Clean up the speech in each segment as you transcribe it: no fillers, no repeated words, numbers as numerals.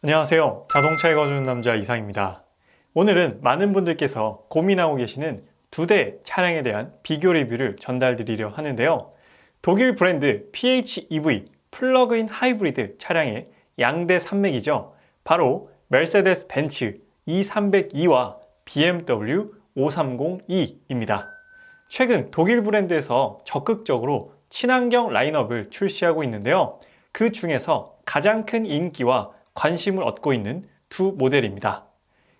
안녕하세요. 자동차에 거주는 남자 이상입니다. 오늘은 많은 분들께서 고민하고 계시는 두 대 차량에 대한 비교 리뷰를 전달드리려 하는데요. 독일 브랜드 PHEV 플러그인 하이브리드 차량의 양대 산맥이죠. 바로 메르세데스 벤츠 E302와 BMW 530e입니다. 최근 독일 브랜드에서 적극적으로 친환경 라인업을 출시하고 있는데요. 그 중에서 가장 큰 인기와 관심을 얻고 있는 두 모델입니다.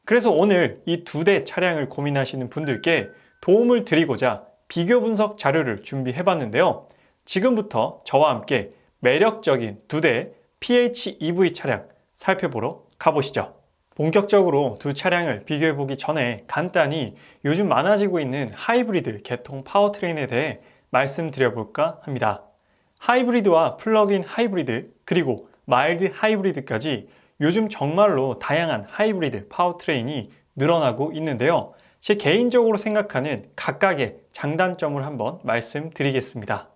그래서 오늘 이 두 대 차량을 고민하시는 분들께 도움을 드리고자 비교 분석 자료를 준비해 봤는데요. 지금부터 저와 함께 매력적인 두 대 PHEV 차량 살펴보러 가보시죠. 본격적으로 두 차량을 비교해 보기 전에 간단히 요즘 많아지고 있는 하이브리드 계통 파워트레인에 대해 말씀드려 볼까 합니다. 하이브리드와 플러그인 하이브리드 그리고 마일드 하이브리드까지 요즘 정말로 다양한 하이브리드 파워트레인이 늘어나고 있는데요. 제 개인적으로 생각하는 각각의 장단점을 한번 말씀드리겠습니다.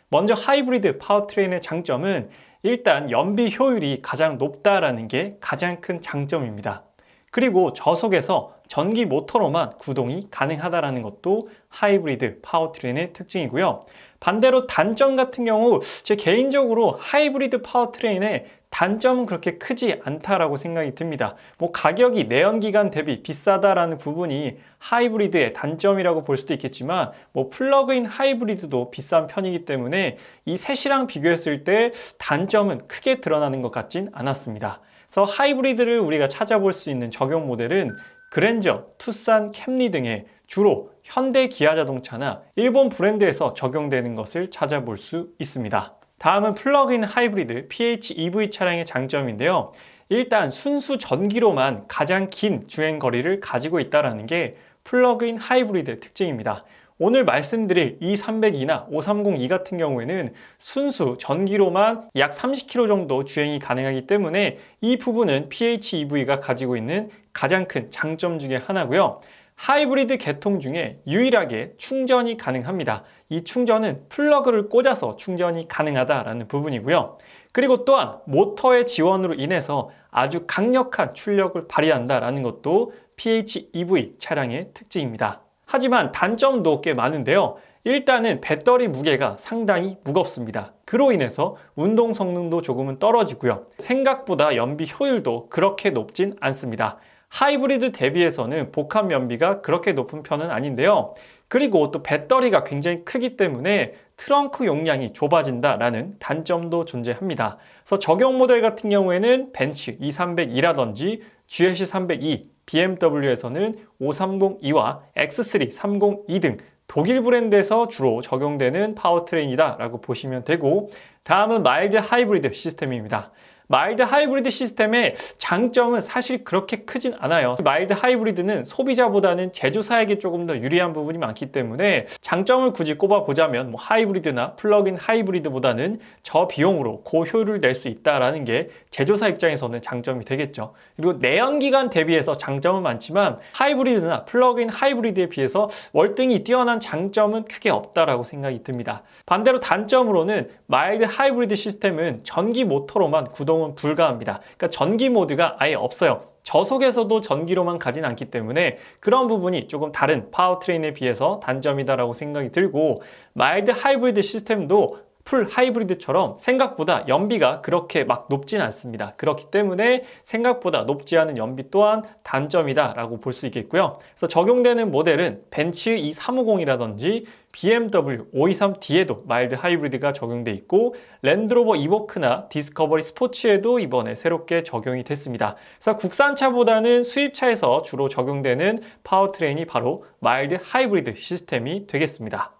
먼저 하이브리드 파워트레인의 장점은 일단 연비 효율이 가장 높다라는 게 가장 큰 장점입니다. 그리고 저속에서 전기 모터로만 구동이 가능하다는 것도 하이브리드 파워트레인의 특징이고요. 반대로 단점 같은 경우 제 개인적으로 하이브리드 파워트레인의 단점은 그렇게 크지 않다라고 생각이 듭니다. 가격이 내연기관 대비 비싸다라는 부분이 하이브리드의 단점이라고 볼 수도 있겠지만 플러그인 하이브리드도 비싼 편이기 때문에 이 셋이랑 비교했을 때 단점은 크게 드러나는 것 같진 않았습니다. 그래서 하이브리드를 우리가 찾아볼 수 있는 적용 모델은 그랜저, 투싼, 캠리 등의 주로 현대 기아 자동차나 일본 브랜드에서 적용되는 것을 찾아볼 수 있습니다. 다음은 플러그인 하이브리드 PHEV 차량의 장점인데요. 일단 순수 전기로만 가장 긴 주행 거리를 가지고 있다는 게 플러그인 하이브리드의 특징입니다. 오늘 말씀드릴 E302나 530e 같은 경우에는 순수 전기로만 약 30km 정도 주행이 가능하기 때문에 이 부분은 PHEV가 가지고 있는 가장 큰 장점 중에 하나고요. 하이브리드 계통 중에 유일하게 충전이 가능합니다. 이 충전은 플러그를 꽂아서 충전이 가능하다라는 부분이고요. 그리고 또한 모터의 지원으로 인해서 아주 강력한 출력을 발휘한다라는 것도 PHEV 차량의 특징입니다. 하지만 단점도 꽤 많은데요. 일단은 배터리 무게가 상당히 무겁습니다. 그로 인해서 운동 성능도 조금은 떨어지고요. 생각보다 연비 효율도 그렇게 높진 않습니다. 하이브리드 대비해서는 복합 연비가 그렇게 높은 편은 아닌데요. 그리고 또 배터리가 굉장히 크기 때문에 트렁크 용량이 좁아진다라는 단점도 존재합니다. 그래서 적용 모델 같은 경우에는 벤츠 E302라든지 GLC 300e, BMW에서는 530e와 X3 302 등 독일 브랜드에서 주로 적용되는 파워트레인이다 라고 보시면 되고, 다음은 마일드 하이브리드 시스템입니다. 마일드 하이브리드 시스템의 장점은 사실 그렇게 크진 않아요. 마일드 하이브리드는 소비자보다는 제조사에게 조금 더 유리한 부분이 많기 때문에 장점을 굳이 꼽아보자면 하이브리드나 플러그인 하이브리드보다는 저비용으로 고효율을 낼 수 있다는 게 제조사 입장에서는 장점이 되겠죠. 그리고 내연기관 대비해서 장점은 많지만 하이브리드나 플러그인 하이브리드에 비해서 월등히 뛰어난 장점은 크게 없다라고 생각이 듭니다. 반대로 단점으로는 마일드 하이브리드 시스템은 전기 모터로만 구동은 불가합니다. 그러니까 전기 모드가 아예 없어요. 저속에서도 전기로만 가진 않기 때문에 그런 부분이 조금 다른 파워트레인에 비해서 단점이다라고 생각이 들고, 마일드 하이브리드 시스템도 풀 하이브리드처럼 생각보다 연비가 그렇게 막 높진 않습니다. 그렇기 때문에 생각보다 높지 않은 연비 또한 단점이다 라고 볼 수 있겠고요. 그래서 적용되는 모델은 벤츠 E350이라든지 BMW 523D에도 마일드 하이브리드가 적용돼 있고, 랜드로버 이보크나 디스커버리 스포츠에도 이번에 새롭게 적용이 됐습니다. 그래서 국산차보다는 수입차에서 주로 적용되는 파워트레인이 바로 마일드 하이브리드 시스템이 되겠습니다.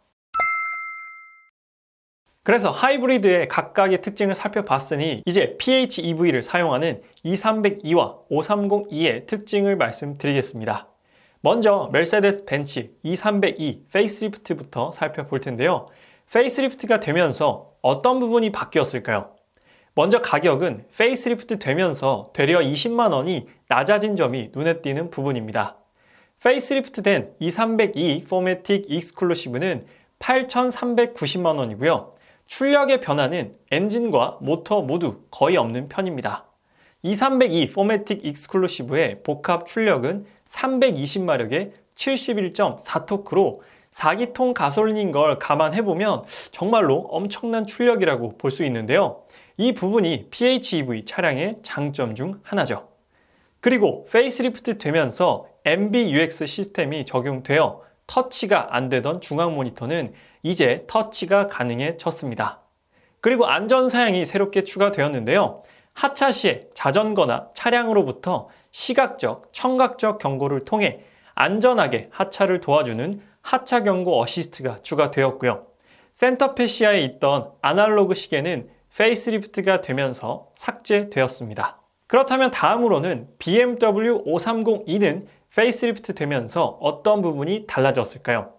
그래서 하이브리드의 각각의 특징을 살펴봤으니 이제 PHEV를 사용하는 E302와 530e의 특징을 말씀드리겠습니다. 먼저 메르세데스 벤츠 E302 페이스리프트부터 살펴볼 텐데요. 페이스리프트가 되면서 어떤 부분이 바뀌었을까요? 먼저 가격은 페이스리프트 되면서 되려 20만 원이 낮아진 점이 눈에 띄는 부분입니다. 페이스리프트 된 E302 포매틱 익스클루시브는 8,390만 원이고요. 출력의 변화는 엔진과 모터 모두 거의 없는 편입니다. E302 포매틱 익스클루시브의 복합 출력은 320마력의 71.4토크로 4기통 가솔린인 걸 감안해보면 정말로 엄청난 출력이라고 볼 수 있는데요. 이 부분이 PHEV 차량의 장점 중 하나죠. 그리고 페이스리프트 되면서 MBUX 시스템이 적용되어 터치가 안 되던 중앙 모니터는 이제 터치가 가능해졌습니다. 그리고 안전사양이 새롭게 추가되었는데요. 하차 시에 자전거나 차량으로부터 시각적, 청각적 경고를 통해 안전하게 하차를 도와주는 하차 경고 어시스트가 추가되었고요. 센터 패시아에 있던 아날로그 시계는 페이스리프트가 되면서 삭제되었습니다. 그렇다면 다음으로는 BMW 530e는 페이스리프트 되면서 어떤 부분이 달라졌을까요?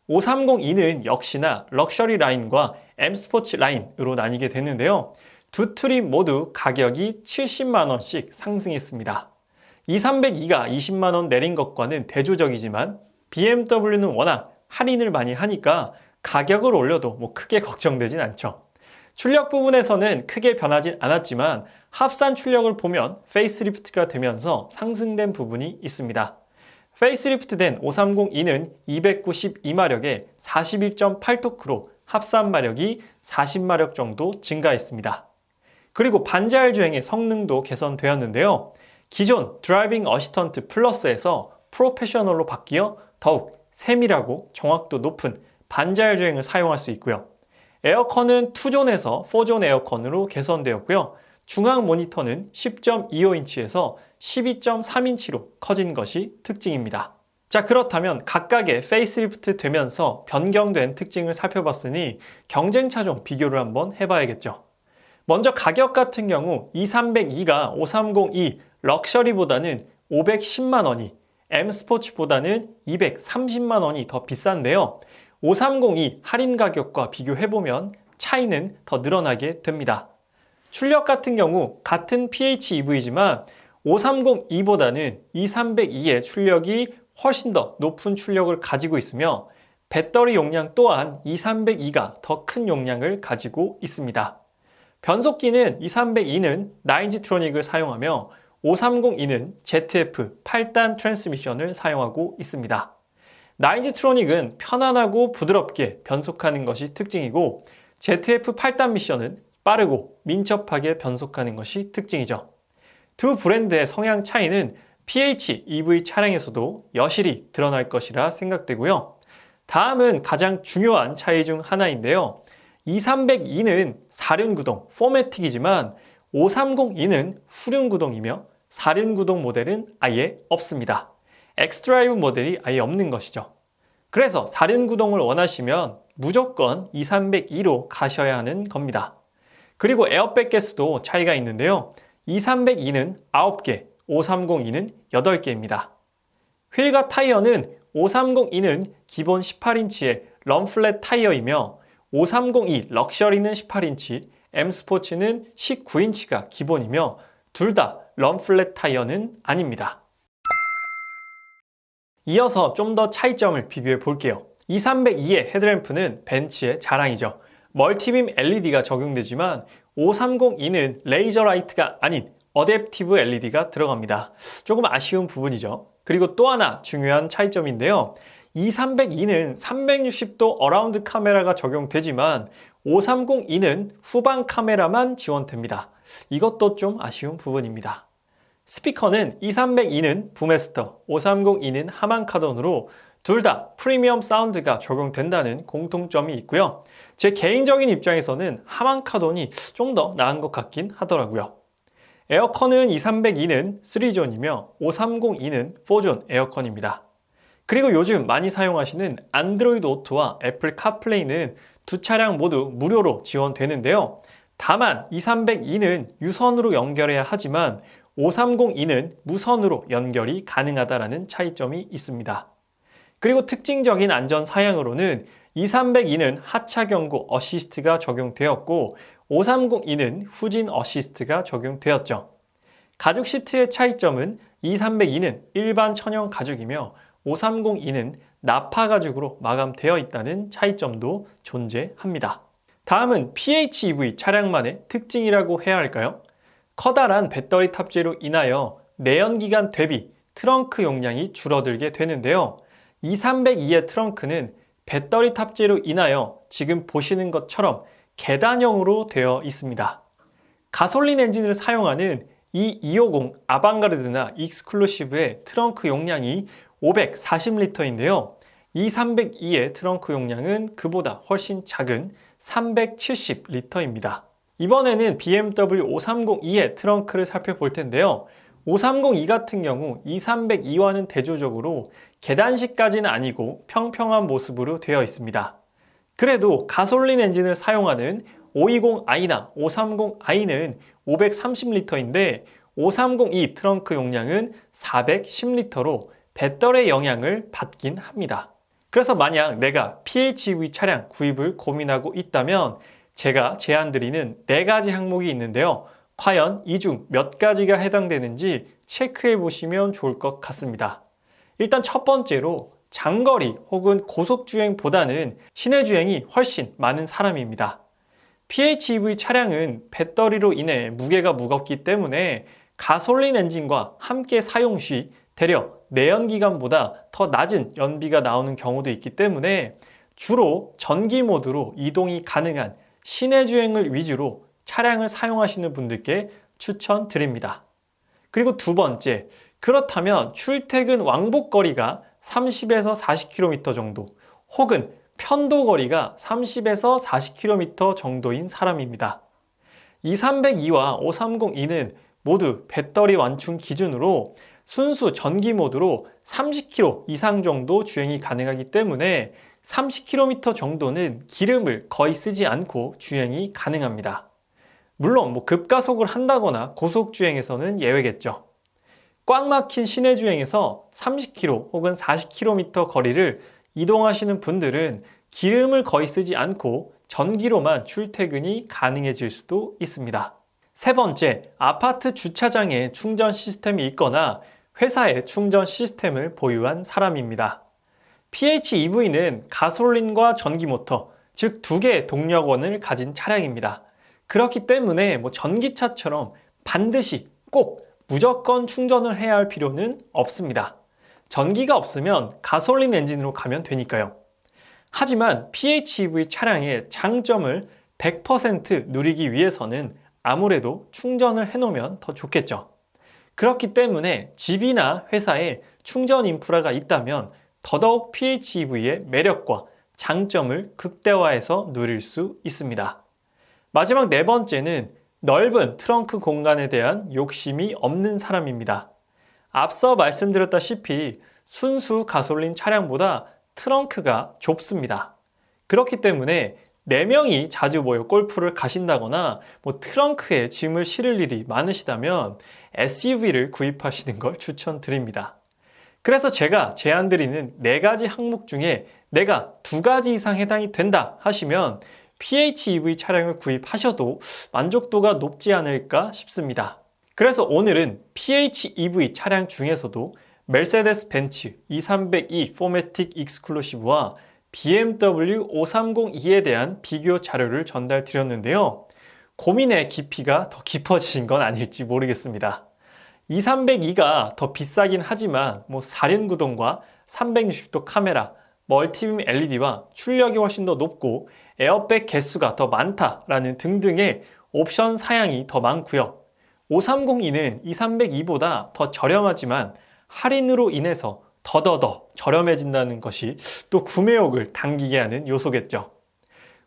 530e는 역시나 럭셔리 라인과 M 스포츠 라인으로 나뉘게 됐는데요. 두 트림 모두 가격이 70만원씩 상승했습니다. 2302가 20만원 내린 것과는 대조적이지만 BMW는 워낙 할인을 많이 하니까 가격을 올려도 크게 걱정되진 않죠. 출력 부분에서는 크게 변하진 않았지만 합산 출력을 보면 페이스리프트가 되면서 상승된 부분이 있습니다. 페이스리프트된 530e는 292마력에 41.8토크로 합산 마력이 40마력 정도 증가했습니다. 그리고 반자율 주행의 성능도 개선되었는데요. 기존 드라이빙 어시스턴트 플러스에서 프로페셔널로 바뀌어 더욱 세밀하고 정확도 높은 반자율 주행을 사용할 수 있고요. 에어컨은 2존에서 4존 에어컨으로 개선되었고요. 중앙 모니터는 10.25인치에서 12.3인치로 커진 것이 특징입니다. 자, 그렇다면 각각의 페이스리프트 되면서 변경된 특징을 살펴봤으니 경쟁차 좀 비교를 한번 해봐야겠죠. 먼저 가격 같은 경우 2302가 530e 럭셔리보다는 510만원이, M 스포츠보다는 230만원이 더 비싼데요. 530e 할인 가격과 비교해보면 차이는 더 늘어나게 됩니다. 출력 같은 경우 같은 PHEV지만 530e보다는 2302의 출력이 훨씬 더 높은 출력을 가지고 있으며 배터리 용량 또한 2302가 더 큰 용량을 가지고 있습니다. 변속기는 2302는 나인지트로닉을 사용하며 530e는 ZF 8단 트랜스미션을 사용하고 있습니다. 나인지트로닉은 편안하고 부드럽게 변속하는 것이 특징이고 ZF 8단 미션은 빠르고 민첩하게 변속하는 것이 특징이죠. 두 브랜드의 성향 차이는 PHEV 차량에서도 여실히 드러날 것이라 생각되고요. 다음은 가장 중요한 차이 중 하나인데요. 2302는 4륜구동 포매틱이지만 530e는 후륜구동이며 4륜구동 모델은 아예 없습니다. 엑스드라이브 모델이 아예 없는 것이죠. 그래서 4륜구동을 원하시면 무조건 2302로 가셔야 하는 겁니다. 그리고 에어백 개수도 차이가 있는데요. 2302는 9개, 530e는 8개입니다. 휠과 타이어는 530e는 기본 18인치의 럼플랫 타이어이며 530e 럭셔리는 18인치, M 스포츠는 19인치가 기본이며 둘 다 럼플랫 타이어는 아닙니다. 이어서 좀 더 차이점을 비교해 볼게요. 2302의 헤드램프는 벤츠의 자랑이죠. 멀티빔 LED가 적용되지만 530e는 레이저 라이트가 아닌 어댑티브 LED가 들어갑니다. 조금 아쉬운 부분이죠. 그리고 또 하나 중요한 차이점인데요. 2302는 360도 어라운드 카메라가 적용되지만 530e는 후방 카메라만 지원됩니다. 이것도 좀 아쉬운 부분입니다. 스피커는 2302는 부메스터, 530e는 하만카돈으로 둘 다 프리미엄 사운드가 적용된다는 공통점이 있고요. 제 개인적인 입장에서는 하만카돈이 좀 더 나은 것 같긴 하더라고요. 에어컨은 2302는 3존이며 530e는 4존 에어컨입니다. 그리고 요즘 많이 사용하시는 안드로이드 오토와 애플 카플레이는 두 차량 모두 무료로 지원되는데요. 다만 2302는 유선으로 연결해야 하지만 530e는 무선으로 연결이 가능하다는 차이점이 있습니다. 그리고 특징적인 안전 사양으로는 2302는 하차 경고 어시스트가 적용되었고 530e는 후진 어시스트가 적용되었죠. 가죽 시트의 차이점은 2302는 일반 천연 가죽이며 530e는 나파 가죽으로 마감되어 있다는 차이점도 존재합니다. 다음은 PHEV 차량만의 특징이라고 해야 할까요? 커다란 배터리 탑재로 인하여 내연기관 대비 트렁크 용량이 줄어들게 되는데요. 2302의 트렁크는 배터리 탑재로 인하여 지금 보시는 것처럼 계단형으로 되어 있습니다. 가솔린 엔진을 사용하는 이 250 아방가르드나 익스클루시브의 트렁크 용량이 540리터인데요. 이 302의 트렁크 용량은 그보다 훨씬 작은 370리터입니다. 이번에는 BMW 5302의 트렁크를 살펴볼 텐데요. 5302 같은 경우 2302와는 대조적으로 계단식까지는 아니고 평평한 모습으로 되어 있습니다. 그래도 가솔린 엔진을 사용하는 520i나 530i는 530리터인데 5302 트렁크 용량은 410리터로 배터리의 영향을 받긴 합니다. 그래서 만약 내가 PHEV 차량 구입을 고민하고 있다면 제가 제안드리는 4가지 항목이 있는데요. 과연 이 중 몇 가지가 해당되는지 체크해 보시면 좋을 것 같습니다. 일단 첫 번째로 장거리 혹은 고속주행보다는 시내주행이 훨씬 많은 사람입니다. PHEV 차량은 배터리로 인해 무게가 무겁기 때문에 가솔린 엔진과 함께 사용 시 대려 내연기관보다 더 낮은 연비가 나오는 경우도 있기 때문에 주로 전기 모드로 이동이 가능한 시내주행을 위주로 차량을 사용하시는 분들께 추천드립니다. 그리고 두 번째, 그렇다면 출퇴근 왕복거리가 30에서 40km 정도 혹은 편도거리가 30에서 40km 정도인 사람입니다. 2302와 5302는 모두 배터리 완충 기준으로 순수 전기 모드로 30km 이상 정도 주행이 가능하기 때문에 30km 정도는 기름을 거의 쓰지 않고 주행이 가능합니다. 물론 급가속을 한다거나 고속주행에서는 예외겠죠. 꽉 막힌 시내주행에서 30km 혹은 40km 거리를 이동하시는 분들은 기름을 거의 쓰지 않고 전기로만 출퇴근이 가능해질 수도 있습니다. 세 번째, 아파트 주차장에 충전 시스템이 있거나 회사에 충전 시스템을 보유한 사람입니다. PHEV는 가솔린과 전기모터, 즉 두 개의 동력원을 가진 차량입니다. 그렇기 때문에 전기차처럼 반드시 꼭 무조건 충전을 해야 할 필요는 없습니다. 전기가 없으면 가솔린 엔진으로 가면 되니까요. 하지만 PHEV 차량의 장점을 100% 누리기 위해서는 아무래도 충전을 해놓으면 더 좋겠죠. 그렇기 때문에 집이나 회사에 충전 인프라가 있다면 더더욱 PHEV의 매력과 장점을 극대화해서 누릴 수 있습니다. 마지막 네 번째는 넓은 트렁크 공간에 대한 욕심이 없는 사람입니다. 앞서 말씀드렸다시피 순수 가솔린 차량보다 트렁크가 좁습니다. 그렇기 때문에 4명이 자주 모여 골프를 가신다거나 트렁크에 짐을 실을 일이 많으시다면 SUV를 구입하시는 걸 추천드립니다. 그래서 제가 제안드리는 4가지 항목 중에 내가 2가지 이상 해당이 된다 하시면 PHEV 차량을 구입하셔도 만족도가 높지 않을까 싶습니다. 그래서 오늘은 PHEV 차량 중에서도 메르세데스 벤츠 2302 포매틱 익스클루시브와 BMW 5302에 대한 비교 자료를 전달 드렸는데요. 고민의 깊이가 더 깊어지신 건 아닐지 모르겠습니다. 2302가 더 비싸긴 하지만 사륜구동과 360도 카메라, 멀티빔 LED와 출력이 훨씬 더 높고 에어백 개수가 더 많다라는 등등의 옵션 사양이 더 많고요. 5302는 2302보다 더 저렴하지만 할인으로 인해서 더더더 저렴해진다는 것이 또 구매욕을 당기게 하는 요소겠죠.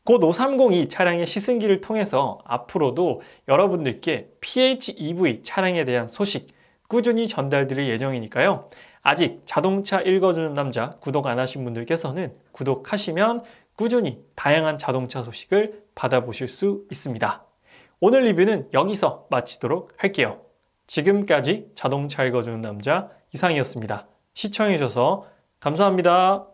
곧 5302 차량의 시승기를 통해서 앞으로도 여러분들께 PHEV 차량에 대한 소식 꾸준히 전달드릴 예정이니까요. 아직 자동차 읽어주는 남자 구독 안 하신 분들께서는 구독하시면 꾸준히 다양한 자동차 소식을 받아보실 수 있습니다. 오늘 리뷰는 여기서 마치도록 할게요. 지금까지 자동차 읽어주는 남자 이상이었습니다. 시청해주셔서 감사합니다.